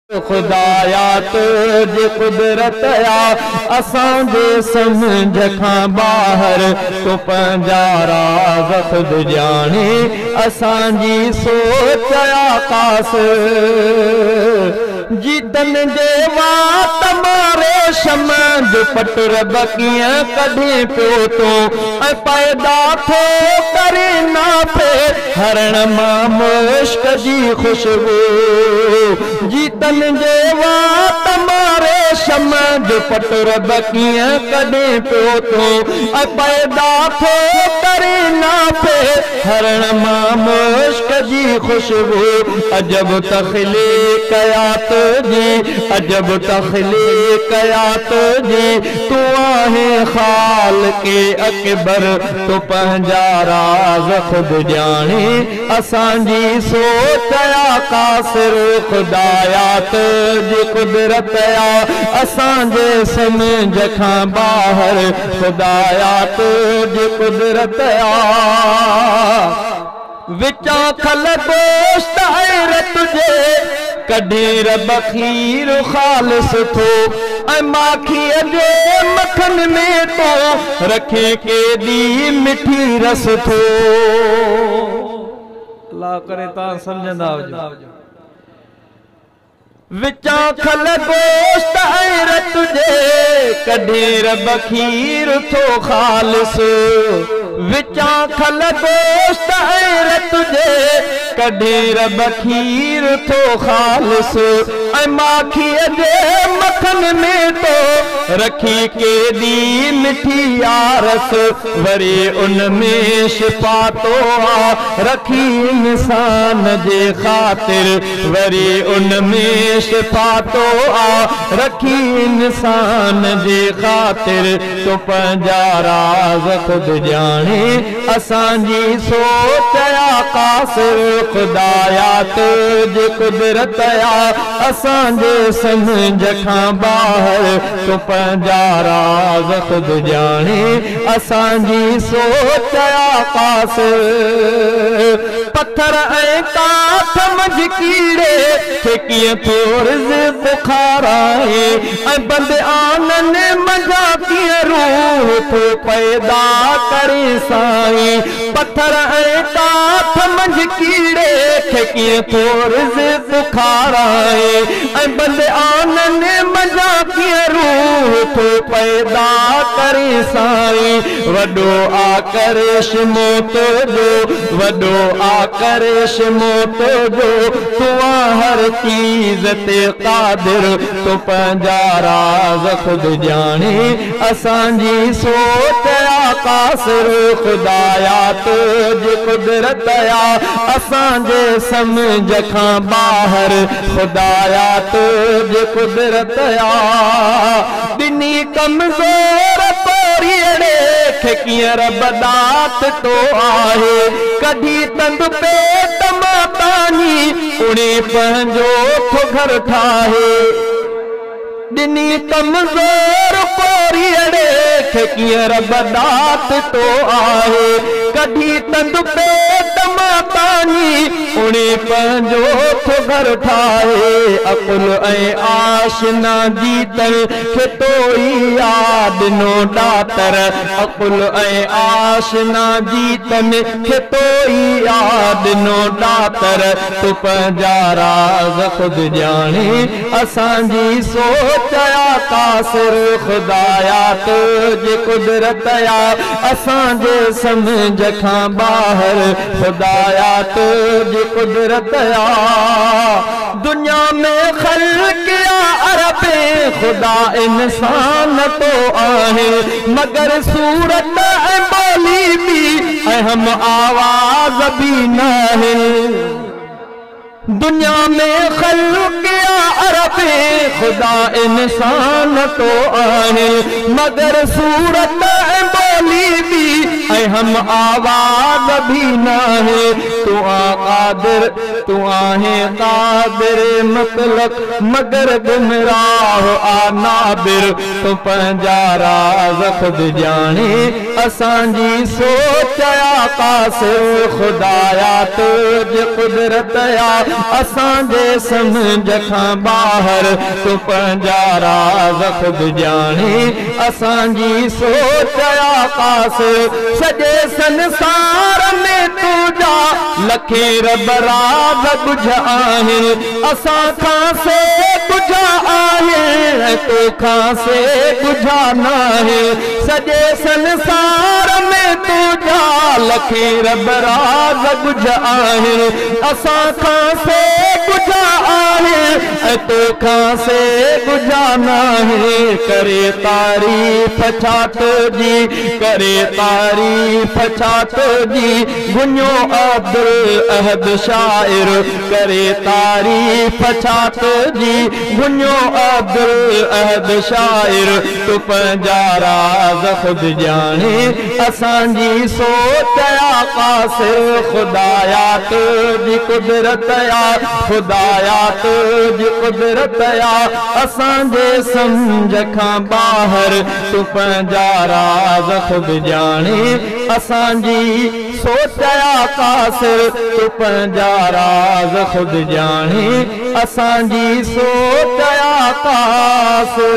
खुदाया तुझी कुदरत या असांजे समझ खां बाहर तो पंहिंजा राज़ खुद ॼाणे असांजी सोच आकाश जीतन जे वात मारे शमंद पटुर बकियां कढे पियो तो ऐं पैदा थो करे नाफे हरण मां मुश्क जी खुशबू जीतन जे वात मारे शमंद पटुर बकियां कढे पियो तो ऐं पैदा थो करे नाफे हरण मां मुश्क जी खुशबू अजब तख़लीक़ कयात जी अजब तख़लीक़ कयात जी तू आहे ख़ालिक़े अकबर तो पंहिंजा राज़ खुद ॼाणे असांजी सोच आकासिर खुदाया तुझी कुदरत या असांजे समझ खां बाहर खुदाया तुझी कुदरत या विचा खल गोश्त हैरत जे कढे रब खीर ख़ालिस थो ऐं माखीअ जे मखन में तो रखे केॾी मिठी रस थो अल्लाह करे तव्हां सम्झंदा हुजो विचा खल गोश्त हैरत जे कढे रब खीर थो ख़ालिस विचा खल गोश्त हैरत जे कढे रब खीर थो ख़ालिस ऐं माखीअ जे मखन में तो रखी केॾी मिठी आरस वरी उन में शिफा तो आ रखी इंसान जे ख़ातिर वरी उन में शिफा तो आ रखी इंसान जे ख़ातिर तो पंहिंजा राज़ खुद ॼाणे असांजी सोच आकासिर खुदाया तुझी कुदरत या असांजे समझ खां बाहर तो पंहिंजा राज़ खुद ॼाणे असांजी सोच आकासिर पत्थर ऐं काठ मंझि कीड़े खे कीअं थो रिज़्क़ बुखार आहे ऐं बंदि आनन मंझां कीअं रूह थो पैदा करे साईं पत्थर ऐं काठ मंझि कीड़े खे कीअं थो रिज़्क़ बुखार आहे ऐं बंदि आनन मंझां कीअं रूह थो पैदा करे साईं वॾो आकर्ष मौत जो वॾो आकर्ष मौत जो तूं हर चीज़ ते क़ादिर तो पंहिंजा राज़ खुद ॼाणे असांजी सोच आकासिर खुदाया तुझी कुदरत या असांजे समझ खां बाहर खुदाया तुझी कुदरत या ॾिनी कमज़ोर पोरीअड़े खे कीअं रब दात तो आहे कढी तंद पेट मां पानी उणे पंहिंजो थो घर ठाहे ॾिनी कमज़ोर पोरीअड़े खे कीअं रब दात तो आहे कढी तंद पेट मां पानी उणे पंहिंजो थो घर ठाहे अकुल ऐं आशना जीतल खे तो ई याद ॾिनो ॾातर अकुल ऐं आशना जीतन खे तो ई याद ॾिनो ॾातर तूं पंहिंजा राज़ खुद ॼाणे असांजी सोच आकासिर खुदाया तुझी कुदरत या असांजे समझ खां बाहर खुदाया तुझी कुदरत या दुनिया में ख़ल्क़ या अरब खुदा इंसान तो आहे मगर सूरत ऐं बोली भी ऐं हम आवाज़ भी नाहे दुनिया में ख़ल्क़ या अरब खुदा इंसान तो आहे मगर सूरत ऐं बोली भी ऐं हम आवाज़ भी नाहे तू आ क़ादिर तू आहे कादिर मुतलक मगर गुमराह आनाबिर तू पंहिंजा राज़ खुद जाने असांजी सोच कासिर खुदाया तुझ कुदरत या असांजे समझ खां ॿाहिर तू पंहिंजा राज़ खुद जाने असांजी सोच कासिर सॼे संसार में तुझा लखे रब राज़ कुझ आहिनि असां खां से कुझ आहे तोखां से कुझा नाहे सॼे संसार में तुझा लखे रब राज़ कुझ आहिनि असां खां से कुझ आहे तोखां से कुझा नाहे करे तारीफ़ छा तुंहिंजी करे तारीफ़ छा तुंहिंजी गुञो अब्दुल अहद शाइर करे तारीफ़ छा तुंहिंजी गुञो अब्दुल अहद शाइर तू पंहिंजा राज़ खुद जाने असांजी सोच या कासिर खुदाया तुझी कुदरत या खुदाया तुझी कुदरत या असांजे समझ खां ॿाहिर तू पंहिंजा राज़ खुद जाने असांजी सोच या कासिर तू पंहिंजा राज़ खुद जाने असांजी सोच या कासिर